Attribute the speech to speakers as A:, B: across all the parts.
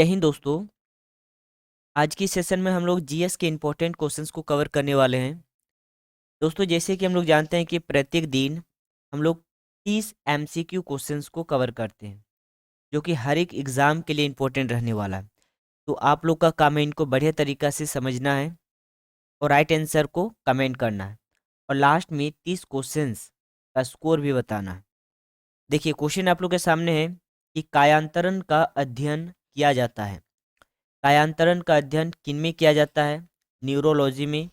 A: जय हिंद दोस्तों। आज की सेशन में हम लोग जीएस के इम्पोर्टेंट क्वेश्चंस को कवर करने वाले हैं। दोस्तों, जैसे कि हम लोग जानते हैं कि प्रत्येक दिन हम लोग 30 एमसीक्यू क्वेश्चंस को कवर करते हैं, जो कि हर एक एग्ज़ाम के लिए इम्पोर्टेंट रहने वाला है। तो आप लोग का काम है इनको बढ़िया तरीक़ा से समझना है और राइट आंसर को कमेंट करना है, और लास्ट में 30 क्वेश्चंस का स्कोर भी बताना है। देखिए, क्वेश्चन आप लोग के सामने है कि कायांतरण का अध्ययन किया जाता है। कायांतरण का अध्ययन किन में किया जाता है? न्यूरोलॉजी में,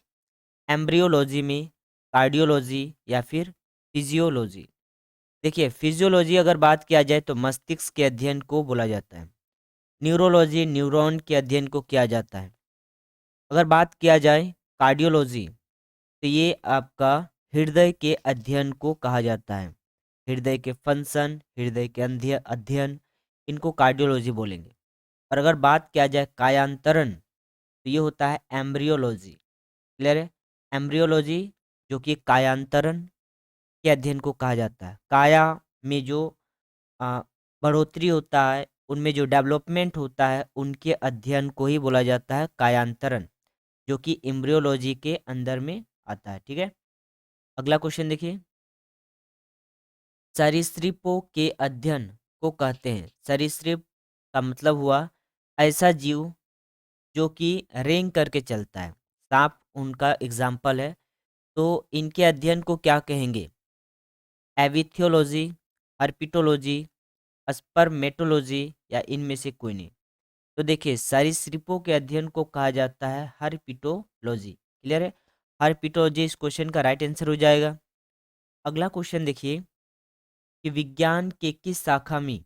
A: एम्ब्रियोलॉजी में, कार्डियोलॉजी या फिर फिजियोलॉजी। देखिए, फिजियोलॉजी अगर बात किया जाए तो मस्तिष्क के अध्ययन को बोला जाता है। न्यूरोलॉजी न्यूरॉन के अध्ययन को किया जाता है। अगर बात किया जाए कार्डियोलॉजी, तो ये आपका हृदय के अध्ययन को कहा जाता है। हृदय के फंक्शन, हृदय के अध्ययन, इनको कार्डियोलॉजी बोलेंगे। और अगर बात किया जाए कायांतरण, तो ये होता है एम्ब्रियोलॉजी। क्लियर है? एम्ब्रियोलॉजी जो कि कायांतरण के अध्ययन को कहा जाता है। काया में जो अ, बढ़ोतरी होता है, उनमें जो डेवलपमेंट होता है, उनके अध्ययन को ही बोला जाता है कायांतरण, जो कि एम्ब्रियोलॉजी के अंदर में आता है। ठीक है, अगला क्वेश्चन देखिए। सरीसृपों के अध्ययन को कहते हैं। सरीसृप का मतलब हुआ ऐसा जीव जो कि रेंग करके चलता है। सांप उनका एग्जाम्पल है। तो इनके अध्ययन को क्या कहेंगे? एविथियोलॉजी, हर्पिटोलॉजी, स्पर्मेटोलॉजी या इनमें से कोई नहीं। तो देखिए, सरीसृपों के अध्ययन को कहा जाता है हर्पिटोलॉजी। क्लियर है? हर्पिटोलॉजी इस क्वेश्चन का राइट आंसर हो जाएगा। अगला क्वेश्चन देखिए कि विज्ञान के किस शाखा में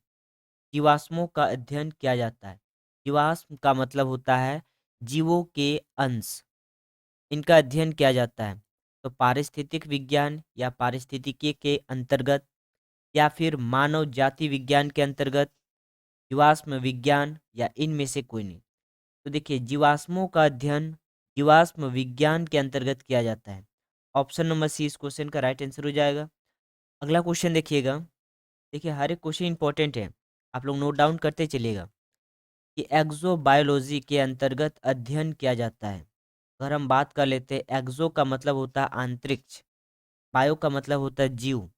A: जीवाश्मों का अध्ययन किया जाता है? जीवाश्म का मतलब होता है जीवों के अंश, इनका अध्ययन किया जाता है। तो पारिस्थितिक विज्ञान या पारिस्थितिकी के अंतर्गत, या फिर मानव जाति विज्ञान के अंतर्गत, जीवाश्म विज्ञान या इनमें से कोई नहीं। तो देखिए, जीवाश्मों का अध्ययन जीवाश्म विज्ञान के अंतर्गत किया जाता है। ऑप्शन नंबर सी इस क्वेश्चन का राइट आंसर हो जाएगा। अगला क्वेश्चन देखिएगा। देखिए, हर एक क्वेश्चन इंपॉर्टेंट है, आप लोग नोट डाउन करते चलिएगा कि एक्सोबायोलॉजी के अंतर्गत अध्ययन किया जाता है। अगर हम बात कर लेते हैं, एक्सो का मतलब होता है अंतरिक्ष, बायो का मतलब होता है जीव,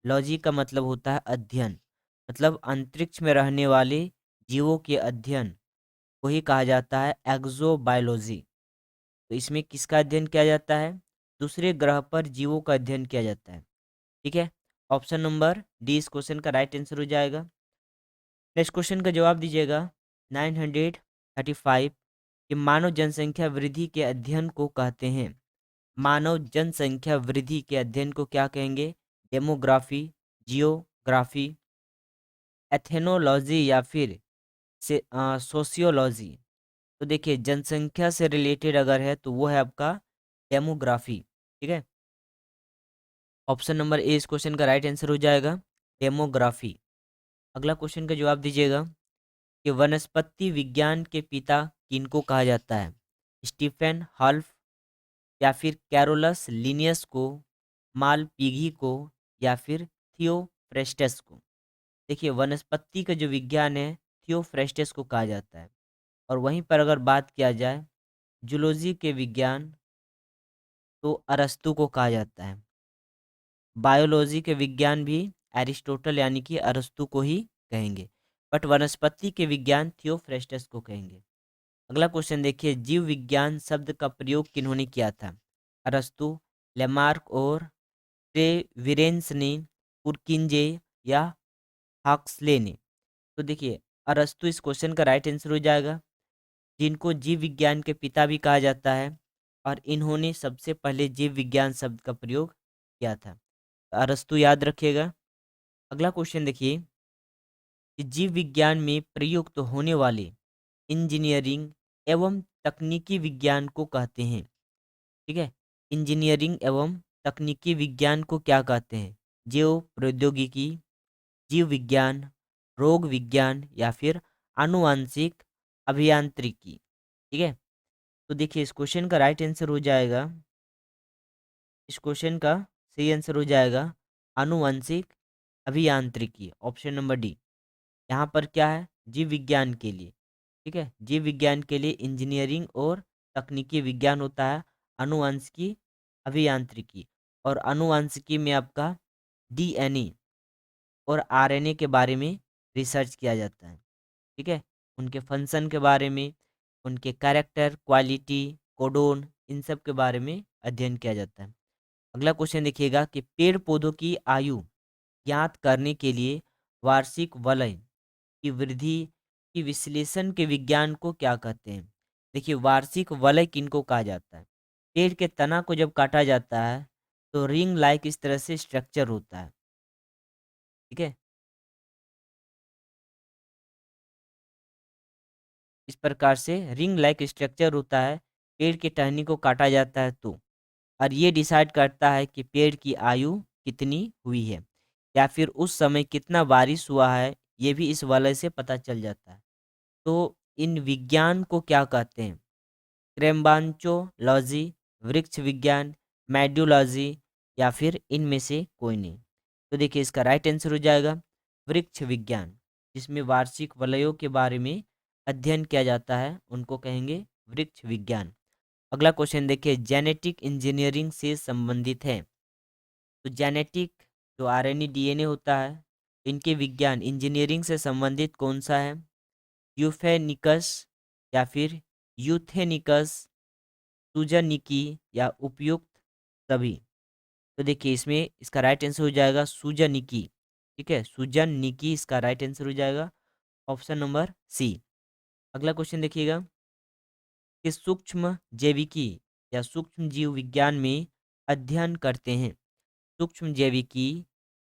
A: लॉजी का मतलब होता है अध्ययन, मतलब अंतरिक्ष में रहने वाले जीवों के अध्ययन को ही कहा जाता है एक्सोबायोलॉजी। तो इसमें किसका अध्ययन किया जाता है? दूसरे ग्रह पर जीवों का अध्ययन किया जाता है। ठीक है, ऑप्शन नंबर डी इस क्वेश्चन का राइट आंसर हो जाएगा। नेक्स्ट क्वेश्चन का जवाब दीजिएगा। 935 कि मानव जनसंख्या वृद्धि के अध्ययन को कहते हैं। मानव जनसंख्या वृद्धि के अध्ययन को क्या कहेंगे? डेमोग्राफी, जियोग्राफी, एथेनोलॉजी या फिर सोशियोलॉजी। तो देखिए, जनसंख्या से रिलेटेड अगर है तो वो है आपका डेमोग्राफी। ठीक है, ऑप्शन नंबर ए इस क्वेश्चन का राइट आंसर हो जाएगा, डेमोग्राफी। अगला क्वेश्चन का जवाब दीजिएगा कि वनस्पति विज्ञान के पिता किनको कहा जाता है? स्टीफन हल्फ, या फिर कैरोलस लिनियस को, मालपीघी को, या फिर थियोफ्रेस्टस को। देखिए, वनस्पति का जो विज्ञान है थियोफ्रेस्टस को कहा जाता है। और वहीं पर अगर बात किया जाए जूलॉजी के विज्ञान, तो अरस्तु को कहा जाता है। बायोलॉजी के विज्ञान भी एरिस्टोटल यानी कि अरस्तु को ही कहेंगे, बट वनस्पति के विज्ञान थियोफ्रेस्टस को कहेंगे। अगला क्वेश्चन देखिए, जीव विज्ञान शब्द का प्रयोग किन्होंने किया था? अरस्तु, लेमार्क और ट्रेविरेंस ने, पुरकिंजे या हक्सले ने। तो देखिए, अरस्तु इस क्वेश्चन का राइट आंसर हो जाएगा, जिनको जीव विज्ञान के पिता भी कहा जाता है, और इन्होंने सबसे पहले जीव विज्ञान शब्द का प्रयोग किया था। तो अरस्तु याद रखिएगा। अगला क्वेश्चन देखिए कि जीव विज्ञान में प्रयुक्त होने वाले इंजीनियरिंग एवं तकनीकी विज्ञान को कहते हैं। ठीक है, इंजीनियरिंग एवं तकनीकी विज्ञान को क्या कहते हैं? जीव प्रौद्योगिकी, जीव विज्ञान, रोग विज्ञान या फिर आनुवांशिक अभियांत्रिकी। ठीक है, तो देखिए, इस क्वेश्चन का राइट आंसर हो जाएगा, इस क्वेश्चन का सही आंसर हो जाएगा आनुवंशिक अभियांत्रिकी, ऑप्शन नंबर डी। यहाँ पर क्या है? जीव विज्ञान के लिए ठीक है। जीव विज्ञान के लिए इंजीनियरिंग और तकनीकी विज्ञान होता है, आनुवंशिकी, अभियांत्रिकी। और आनुवंशिकी में आपका डीएनए और आरएनए के बारे में रिसर्च किया जाता है। ठीक है, उनके फंक्शन के बारे में, उनके कैरेक्टर, क्वालिटी, कोडोन, इन सब के बारे में अध्ययन किया जाता है। अगला क्वेश्चन देखिएगा कि पेड़ पौधों की आयु ज्ञात करने के लिए वार्षिक वलय की वृद्धि की विश्लेषण के विज्ञान को क्या कहते हैं? देखिए, वार्षिक वलय किनको कहा जाता है? पेड़ के तना को जब काटा जाता है तो रिंग लाइक इस तरह से स्ट्रक्चर होता है। ठीक है, इस प्रकार से रिंग लाइक स्ट्रक्चर होता है पेड़ की टहनी को काटा जाता है तो। और ये डिसाइड करता है कि पेड़ की आयु कितनी हुई है या फिर उस समय कितना बारिश हुआ है, ये भी इस वलय से पता चल जाता है। तो इन विज्ञान को क्या कहते हैं? क्रेम्बांचोलॉजी, वृक्ष विज्ञान, मेडोलॉजी, या फिर इनमें से कोई नहीं। तो देखिए, इसका राइट आंसर हो जाएगा वृक्ष विज्ञान, जिसमें वार्षिक वलयों के बारे में अध्ययन किया जाता है, उनको कहेंगे वृक्ष विज्ञान। अगला क्वेश्चन देखिए, जेनेटिक इंजीनियरिंग से संबंधित है। तो जेनेटिक जो आरएनए डीएनए होता है, इनके विज्ञान इंजीनियरिंग से संबंधित कौन सा है? यूफेनिकस, या फिर यूथेनिकस, सुजनिकी, या उपयुक्त सभी? तो देखिए, इसमें इसका राइट आंसर हो जाएगा सुजनिकी। ठीक है, सुजनिकी इसका राइट आंसर हो जाएगा, ऑप्शन नंबर सी। अगला क्वेश्चन देखिएगा कि सूक्ष्म जैविकी या सूक्ष्म जीव विज्ञान में अध्ययन करते हैं। सूक्ष्म जैविकी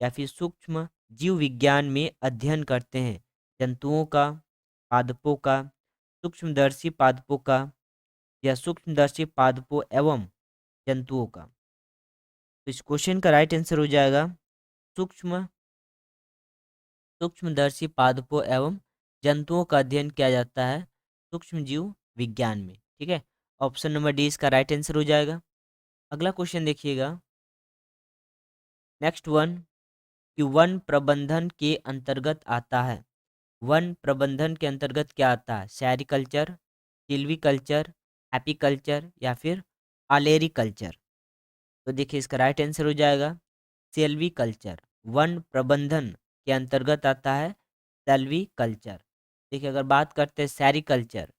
A: या फिर सूक्ष्म जीव विज्ञान में अध्ययन करते हैं जंतुओं का, पादपों का, सूक्ष्मदर्शी पादपों का, या सूक्ष्मदर्शी पादपों एवं जंतुओं का? तो इस क्वेश्चन का राइट आंसर हो जाएगा सूक्ष्म सूक्ष्मदर्शी पादपों एवं जंतुओं का अध्ययन किया जाता है सूक्ष्म जीव विज्ञान में। ठीक है, ऑप्शन नंबर डी इसका राइट आंसर हो जाएगा। अगला क्वेश्चन देखिएगा, नेक्स्ट वन, कि वन प्रबंधन के अंतर्गत आता है। वन प्रबंधन के अंतर्गत क्या आता है? सेरिकल्चर, सिल्वीकल्चर, एपीकल्चर, या फिर आलेरीकल्चर? तो देखिए, इसका राइट आंसर हो जाएगा सेल्वी कल्चर। वन प्रबंधन के अंतर्गत आता है सेल्वी कल्चर। देखिए, अगर बात करते हैं सेरिकल्चर,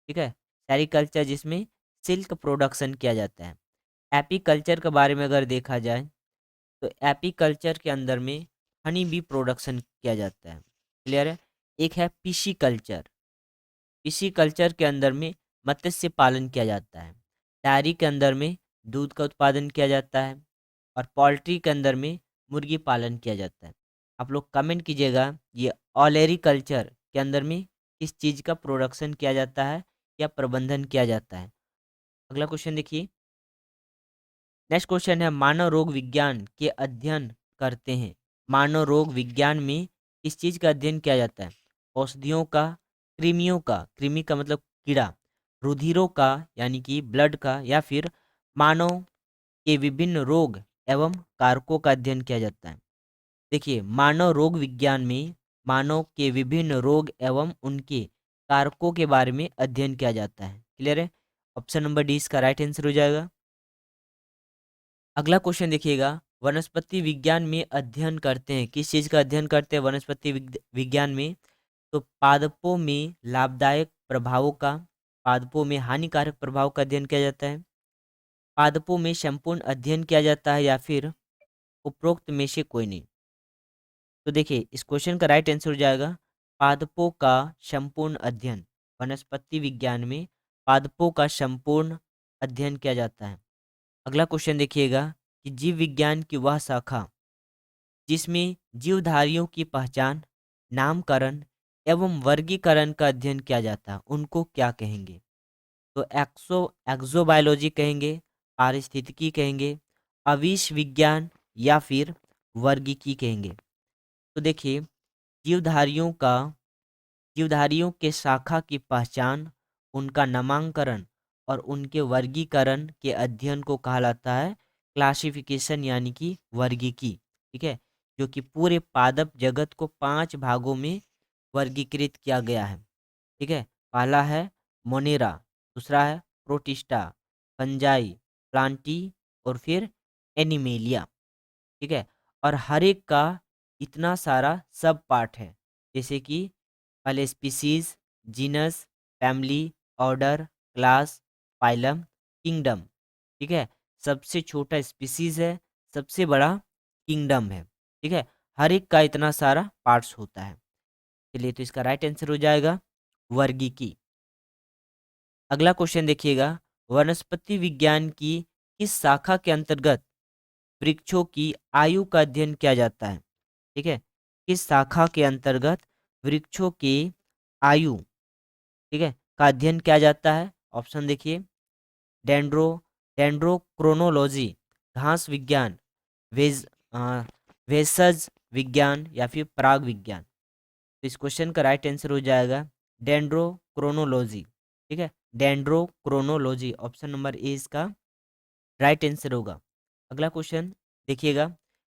A: ठीक है, सेरिकल्चर जिसमें सिल्क प्रोडक्शन किया जाता है। एपीकल्चर के बारे में अगर देखा जाए तो एपीकल्चर के अंदर में हनी बी प्रोडक्शन किया जाता है। क्लियर है? एक है पीसी कल्चर। पीसी कल्चर के अंदर में मत्स्य पालन किया जाता है। डेयरी के अंदर में दूध का उत्पादन किया जाता है। और पोल्ट्री के अंदर में मुर्गी पालन किया जाता है। आप लोग कमेंट कीजिएगा, ये ऑलेरी कल्चर के अंदर में किस चीज़ का प्रोडक्शन किया जाता है या प्रबंधन किया जाता है? अगला क्वेश्चन देखिए, नेक्स्ट क्वेश्चन है, मानव रोग विज्ञान के अध्ययन करते हैं। मानव रोग विज्ञान में किस चीज़ का अध्ययन किया जाता है? औषधियों का, कृमियों का, कृमि का मतलब कीड़ा, रुधिरों का यानी कि ब्लड का, या फिर मानव के विभिन्न रोग एवं कारकों का अध्ययन किया जाता है। देखिए, मानव रोग विज्ञान में मानव के विभिन्न रोग एवं उनके कारकों के बारे में अध्ययन किया जाता है। क्लियर है? ऑप्शन नंबर डी इसका राइट आंसर हो जाएगा। अगला क्वेश्चन देखिएगा, वनस्पति विज्ञान में अध्ययन करते हैं। किस चीज़ का अध्ययन करते हैं वनस्पति विज्ञान में? तो पादपों में लाभदायक प्रभावों का, पादपों में हानिकारक प्रभाव का अध्ययन किया जाता है, पादपों में संपूर्ण अध्ययन किया जाता है, या फिर उपरोक्त में से कोई नहीं? तो देखिए, इस क्वेश्चन का राइट आंसर हो जाएगा पादपों का संपूर्ण अध्ययन। वनस्पति विज्ञान में पादपों का संपूर्ण अध्ययन किया जाता है। अगला क्वेश्चन देखिएगा कि जीव विज्ञान की वह शाखा जिसमें जीवधारियों की पहचान, नामकरण एवं वर्गीकरण का अध्ययन किया जाता है, उनको क्या कहेंगे? तो एक्सोबायोलॉजी कहेंगे, पारिस्थितिकी कहेंगे, अविश विज्ञान, या फिर वर्गीकी कहेंगे? तो देखिए, जीवधारियों का जीवधारियों के शाखा की पहचान, उनका नामांकन और उनके वर्गीकरण के अध्ययन को कहलाता है क्लासिफिकेशन, यानी कि वर्गीकी। ठीक है, जो कि पूरे पादप जगत को 5 भागों में वर्गीकृत किया गया है। ठीक है, पहला है मोनेरा, दूसरा है प्रोटिस्टा, फंजाई, प्लांटी और फिर एनिमेलिया। ठीक है, और हर एक का इतना सारा सब पार्ट है, जैसे कि पहले species, genus, family, order, class, phylum, kingdom. ठीक है, सबसे छोटा स्पीसीज है, सबसे बड़ा किंगडम है। ठीक है, हर एक का इतना सारा पार्ट्स होता है। चलिए, तो इसका राइट आंसर हो जाएगा वर्गीकी। अगला क्वेश्चन देखिएगा, वनस्पति विज्ञान की किस शाखा के अंतर्गत वृक्षों की आयु का अध्ययन किया जाता है? ठीक है, किस शाखा के अंतर्गत वृक्षों की आयु, ठीक है, का अध्ययन किया जाता है? ऑप्शन देखिए, डेंड्रो डेंड्रोक्रोनोलॉजी, घास विज्ञान, वेज भेषज विज्ञान या फिर पराग विज्ञान। तो इस क्वेश्चन का राइट आंसर हो जाएगा डेंड्रोक्रोनोलॉजी। ठीक है, डेंड्रोक्रोनोलॉजी, ऑप्शन नंबर ए इसका राइट आंसर होगा। अगला क्वेश्चन देखिएगा,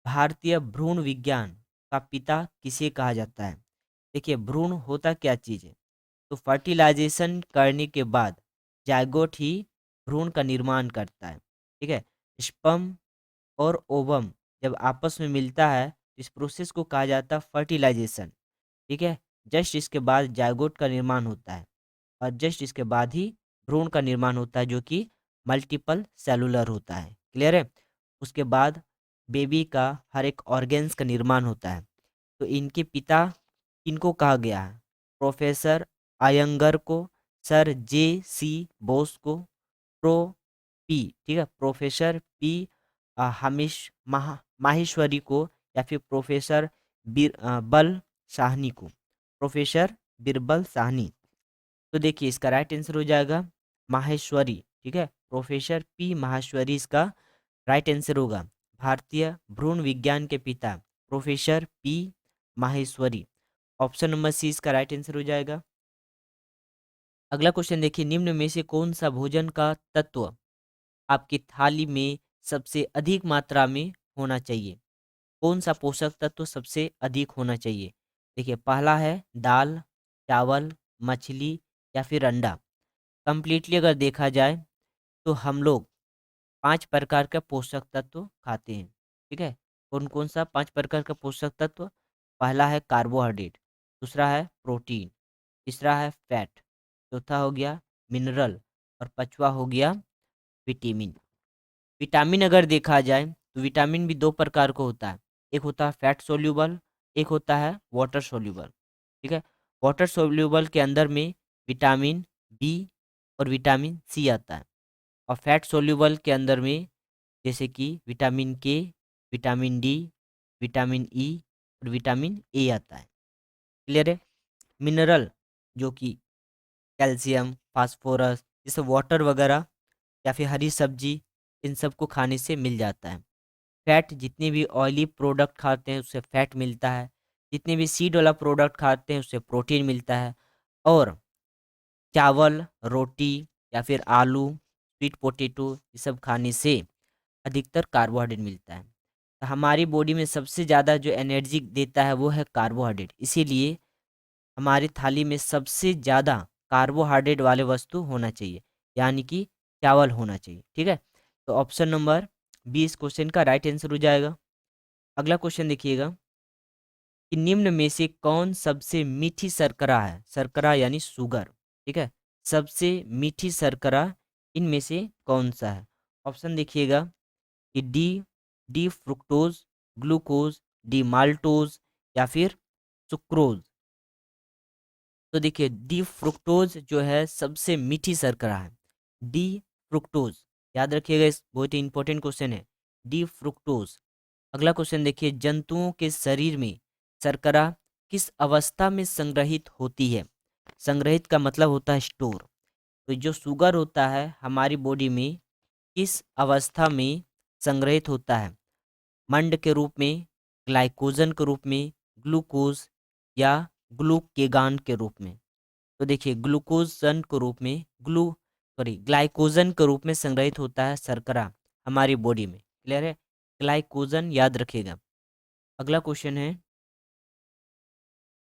A: भारतीय भ्रूण विज्ञान का पिता किसे कहा जाता है? देखिए, भ्रूण होता क्या चीज़ है? तो फर्टिलाइजेशन करने के बाद जायगोट ही भ्रूण का निर्माण करता है। ठीक है, स्पर्म और ओवम जब आपस में मिलता है, इस प्रोसेस को कहा जाता है फर्टिलाइजेशन। ठीक है, जस्ट इसके बाद जायगोट का निर्माण होता है, और जस्ट इसके बाद ही भ्रूण का निर्माण होता है, जो कि मल्टीपल सेलुलर होता है। क्लियर है? उसके बाद बेबी का हर एक ऑर्गेन्स का निर्माण होता है। तो इनके पिता इनको कहा गया है, प्रोफेसर अयंगर को, सर J.C. बोस को, प्रो पी, ठीक है, प्रोफेसर पी माहेश्वरी को, या फिर प्रोफेसर बल साहनी को, प्रोफेसर बिरबल साहनी। तो देखिए, इसका राइट आंसर हो जाएगा माहेश्वरी। ठीक है, प्रोफेसर पी माहेश्वरी इसका राइट आंसर होगा। भारतीय भ्रूण विज्ञान के पिता professor P Maheshwari, option number C इसका राइट आंसर हो जाएगा। अगला क्वेश्चन देखिए, निम्न में से कौन सा भोजन का तत्व आपकी थाली में सबसे अधिक मात्रा में होना चाहिए? कौन सा पोषक तत्व सबसे अधिक होना चाहिए? देखिए, पहला है दाल, चावल, मछली या फिर अंडा। कंप्लीटली अगर देखा जाए तो हम लोग 5 प्रकार का पोषक तत्व खाते हैं। ठीक है, कौन कौन सा 5 प्रकार का पोषक तत्व? पहला है कार्बोहाइड्रेट, दूसरा है प्रोटीन, तीसरा है फैट, चौथा हो गया मिनरल, और पांचवा हो गया विटामिन। विटामिन अगर देखा जाए तो विटामिन भी 2 प्रकार का होता है, एक होता है फैट सोल्यूबल, एक होता है वाटर सोल्यूबल। ठीक है, वाटर सोल्यूबल के अंदर में विटामिन बी और विटामिन सी आता है, और फैट सोल्यूबल के अंदर में जैसे कि विटामिन के, विटामिन डी, विटामिन ई और विटामिन ए आता है। क्लियर है? मिनरल जो कि कैल्शियम, फास्फोरस, जैसे वाटर वगैरह या फिर हरी सब्जी, इन सब को खाने से मिल जाता है। फैट, जितने भी ऑयली प्रोडक्ट खाते हैं उससे फैट मिलता है, जितने भी सीड वाला प्रोडक्ट खाते हैं उससे प्रोटीन मिलता है, और चावल, रोटी या फिर आलू, स्वीट पोटैटो, ये सब खाने से अधिकतर कार्बोहाइड्रेट मिलता है। तो हमारी बॉडी में सबसे ज़्यादा जो एनर्जी देता है वो है कार्बोहाइड्रेट, इसीलिए हमारी थाली में सबसे ज़्यादा कार्बोहाइड्रेट वाले वस्तु होना चाहिए, यानी कि चावल होना चाहिए। ठीक है, तो ऑप्शन नंबर बी इस क्वेश्चन का राइट आंसर हो जाएगा। अगला क्वेश्चन देखिएगा कि निम्न में से कौन सबसे मीठी शर्करा है? शर्करा यानी शुगर। ठीक है, सबसे मीठी शर्करा इनमें से कौन सा है? ऑप्शन देखिएगा कि D D fructose, glucose, D maltose या फिर सुक्रोज। तो देखिए, डी फ्रुक्टोज जो है सबसे मीठी शर्करा है, डी फ्रुक्टोज, याद रखिएगा, इस बहुत ही इंपॉर्टेंट क्वेश्चन है, डी फ्रुक्टोज। अगला क्वेश्चन देखिए, जंतुओं के शरीर में शर्करा किस अवस्था में संग्रहित होती है? संग्रहित का मतलब होता है स्टोर। तो जो शुगर होता है हमारी बॉडी में किस अवस्था में संग्रहित होता है? मंड के रूप में, ग्लाइकोजन के रूप में, ग्लूकोज या ग्लूकेगान के रूप में? तो देखिए, ग्लूकोजन के रूप में, ग्लाइकोजन के रूप में संग्रहित होता है शर्करा हमारी बॉडी में। क्लियर है? ग्लाइकोजन याद रखिएगा। अगला क्वेश्चन है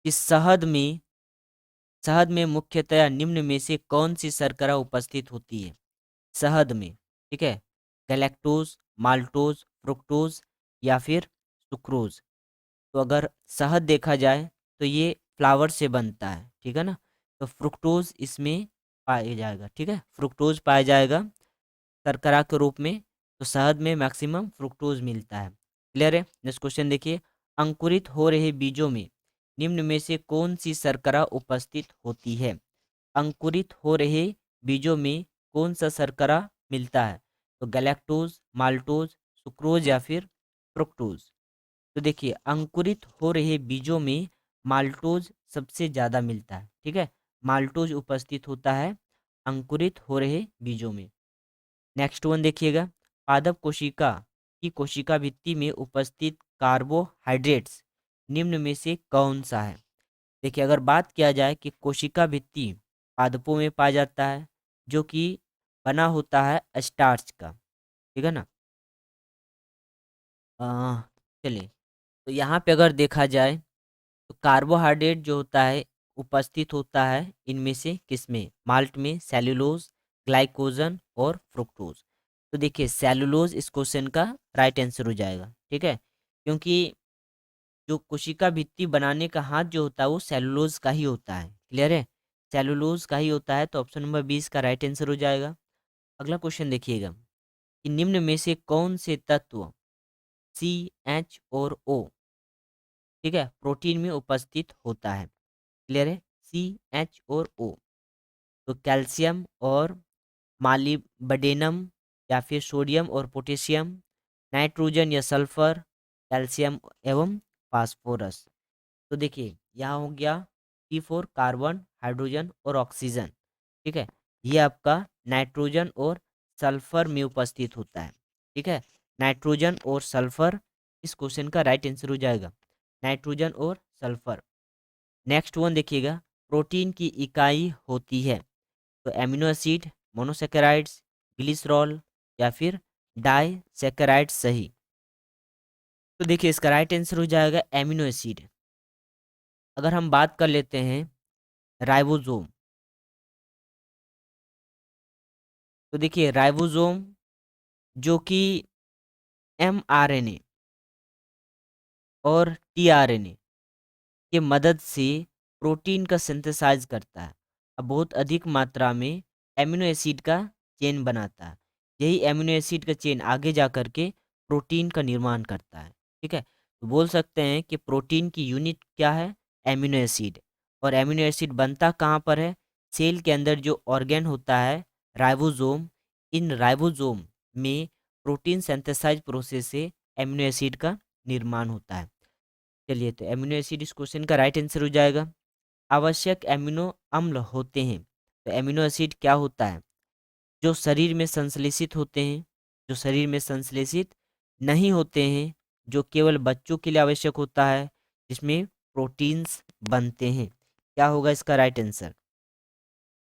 A: कि शहद में मुख्यतया निम्न में से कौन सी शर्करा उपस्थित होती है शहद में? ठीक है, गैलेक्टोज, माल्टोज, फ्रुक्टोज या फिर सुक्रोज। तो अगर शहद देखा जाए तो ये फ्लावर से बनता है, ठीक है ना, तो फ्रुक्टोज इसमें पाया जाएगा। ठीक है, फ्रुक्टोज पाया जाएगा शर्करा के रूप में। तो शहद में मैक्सिमम फ्रुक्टोज मिलता है। क्लियर है? नेक्स्ट क्वेश्चन देखिए, अंकुरित हो रहे बीजों में निम्न में से कौन सी शर्करा उपस्थित होती है? अंकुरित हो रहे बीजों में कौन सा शर्करा मिलता है? तो गैलेक्टोज, माल्टोज, सुक्रोज या फिर फ्रुक्टोज। तो देखिए, अंकुरित हो रहे बीजों में माल्टोज सबसे ज़्यादा मिलता है। ठीक है, माल्टोज उपस्थित होता है अंकुरित हो रहे बीजों में। नेक्स्ट वन देखिएगा, पादप कोशिका की कोशिका भित्ति में उपस्थित कार्बोहाइड्रेट्स निम्न में से कौन सा है? देखिए, अगर बात किया जाए कि कोशिका भित्ति पादपों में पाया जाता है, जो कि बना होता है स्टार्च का। ठीक है ना। अ, चलिए, तो यहाँ पे अगर देखा जाए तो कार्बोहाइड्रेट जो होता है उपस्थित होता है इनमें से किसमें? माल्ट में सेलुलोज, ग्लाइकोजन और फ्रुक्टोज। तो देखिए, सेलुलोज इस क्वेश्चन का राइट आंसर हो जाएगा। ठीक है, क्योंकि जो कोशिका भित्ति बनाने का हाथ जो होता है वो सेलुलोज का ही होता है। क्लियर है? सेलुलोज का ही होता है, तो ऑप्शन नंबर 20 का राइट आंसर हो जाएगा। अगला क्वेश्चन देखिएगा कि निम्न में से कौन से तत्व सी, एच और ओ, ठीक है, प्रोटीन में उपस्थित होता है? क्लियर है? सी, एच और ओ। तो कैल्शियम और मालिब्डेनम या फिर सोडियम और पोटेशियम, नाइट्रोजन या सल्फर, कैल्शियम एवं फास्फोरस। तो देखिए, यहाँ हो गया C4 कार्बन, हाइड्रोजन और ऑक्सीजन। ठीक है, ये आपका नाइट्रोजन और सल्फर में उपस्थित होता है। ठीक है, नाइट्रोजन और सल्फर इस क्वेश्चन का राइट आंसर हो जाएगा, नाइट्रोजन और सल्फर। नेक्स्ट वन देखिएगा, प्रोटीन की इकाई होती है तो एमिनो एसिड, मोनोसेकेराइड्स, ग्लिसरॉल या फिर डाइसेकेराइड्स सही। तो देखिए, इसका राइट आंसर हो जाएगा एमिनो एसिड। अगर हम बात कर लेते हैं राइबोसोम, तो देखिए राइबोसोम जो कि mRNA और tRNA के मदद से प्रोटीन का सिंथेसाइज करता है, अब बहुत अधिक मात्रा में एमिनो एसिड का चेन बनाता है। यही एमिनो एसिड का चेन आगे जा कर के प्रोटीन का निर्माण करता है। ठीक है, तो बोल सकते हैं कि प्रोटीन की यूनिट क्या है? Amino acid. और एमिनो एसिड बनता कहाँ पर है? सेल के अंदर जो ऑर्गेन होता है राइबोसोम, इन राइबोसोम में प्रोटीन सिंथेसाइज प्रोसेस से एमिनो एसिड का निर्माण होता है। चलिए, तो एमिनो एसिड इस क्वेश्चन का राइट आंसर हो जाएगा। आवश्यक एमिनो अम्ल होते हैं, तो एमिनो एसिड क्या होता है? जो शरीर में संश्लेषित होते हैं, जो शरीर में संश्लेषित नहीं होते हैं, जो केवल बच्चों के लिए आवश्यक होता है, जिसमें प्रोटीन्स बनते हैं। क्या होगा इसका राइट आंसर?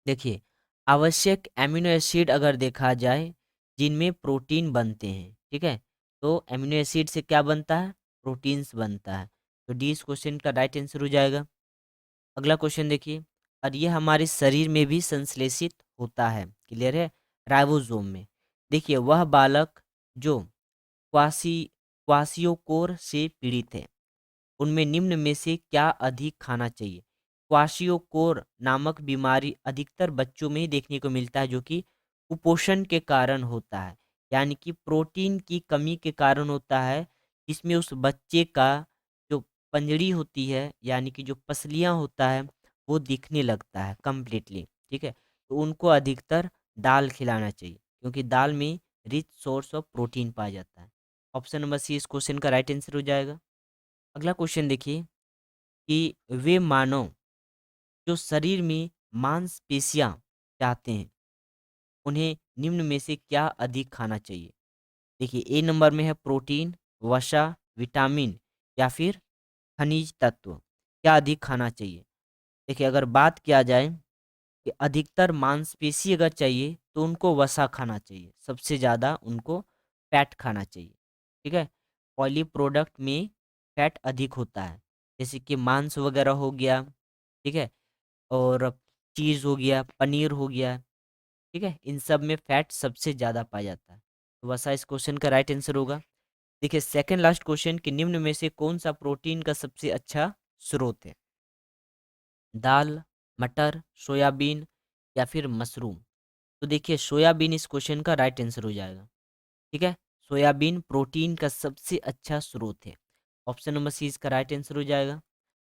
A: देखिए, आवश्यक एमिनो एसिड अगर देखा जाए जिनमें प्रोटीन बनते हैं, ठीक है, तो एमिनो एसिड से क्या बनता है? प्रोटीन्स बनता है। तो डी इस क्वेश्चन का राइट आंसर हो जाएगा। अगला क्वेश्चन देखिए, और ये हमारे शरीर में भी संश्लेषित होता है। क्लियर है? राइबोसोम में। देखिए, वह बालक जो क्वासी क्वासियोकोर से पीड़ित है, उनमें निम्न में से क्या अधिक खाना चाहिए? क्वाशियोकोर नामक बीमारी अधिकतर बच्चों में ही देखने को मिलता है, जो कि कुपोषण के कारण होता है, यानी कि प्रोटीन की कमी के कारण होता है, जिसमें उस बच्चे का जो पंजड़ी होती है, यानी कि जो पसलियां होता है, वो दिखने लगता है कंप्लीटली। ठीक है, तो उनको अधिकतर दाल खिलाना चाहिए, क्योंकि दाल में रिच सोर्स ऑफ प्रोटीन पाया जाता है। ऑप्शन नंबर सी इस क्वेश्चन का राइट आंसर हो जाएगा। अगला क्वेश्चन देखिए कि वे मानव जो शरीर में मांसपेशियां चाहते हैं, उन्हें निम्न में से क्या अधिक खाना चाहिए? देखिए, ए नंबर में है प्रोटीन, वसा, विटामिन या फिर खनिज तत्व। क्या अधिक खाना चाहिए? देखिए, अगर बात किया जाए कि अधिकतर मांसपेशी अगर चाहिए तो उनको वसा खाना चाहिए, सबसे ज़्यादा उनको फैट खाना चाहिए। ठीक है, ऑयली प्रोडक्ट में फैट अधिक होता है, जैसे कि मांस वगैरह हो गया। ठीक है, और चीज़ हो गया, पनीर हो गया, ठीक है, इन सब में फैट सबसे ज़्यादा पाया जाता है। तो वसा इस क्वेश्चन का राइट आंसर होगा। देखिए सेकंड लास्ट क्वेश्चन कि निम्न में से कौन सा प्रोटीन का सबसे अच्छा स्रोत है? दाल, मटर, सोयाबीन या फिर मशरूम? तो देखिए सोयाबीन इस क्वेश्चन का राइट आंसर हो जाएगा। ठीक है, सोयाबीन प्रोटीन का सबसे अच्छा स्रोत है। ऑप्शन नंबर सी इसका राइट आंसर हो जाएगा।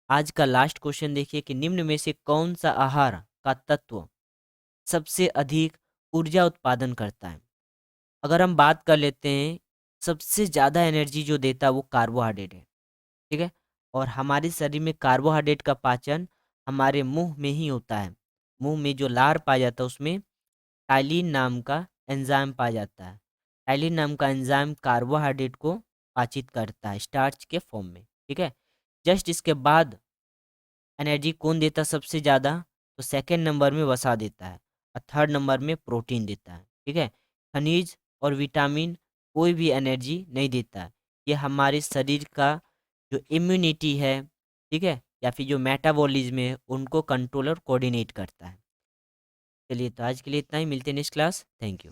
A: आज का लास्ट क्वेश्चन देखिए कि निम्न में से कौन सा आहार का तत्व सबसे अधिक ऊर्जा उत्पादन करता है? अगर हम बात कर लेते हैं, सबसे ज़्यादा एनर्जी जो देता है वो कार्बोहाइड्रेट है। ठीक है, और हमारे शरीर में कार्बोहाइड्रेट का पाचन हमारे मुंह में ही होता है। मुंह में जो लार पाया जाता है उसमें टाइलिन नाम का एंजाइम पाया जाता है। टाइलिन नाम का एंजाइम कार्बोहाइड्रेट को पाचित करता है स्टार्च के फॉर्म में। ठीक है, जस्ट इसके बाद एनर्जी कौन देता है सबसे ज़्यादा? तो सेकंड नंबर में वसा देता है और थर्ड नंबर में प्रोटीन देता है। ठीक है, खनिज और विटामिन कोई भी एनर्जी नहीं देता है। ये हमारे शरीर का जो इम्यूनिटी है, ठीक है, या फिर जो मेटाबॉलिज्म है उनको कंट्रोल और कोऑर्डिनेट करता है। चलिए तो आज के लिए इतना ही, मिलते हैं नेक्स्ट क्लास। Thank you.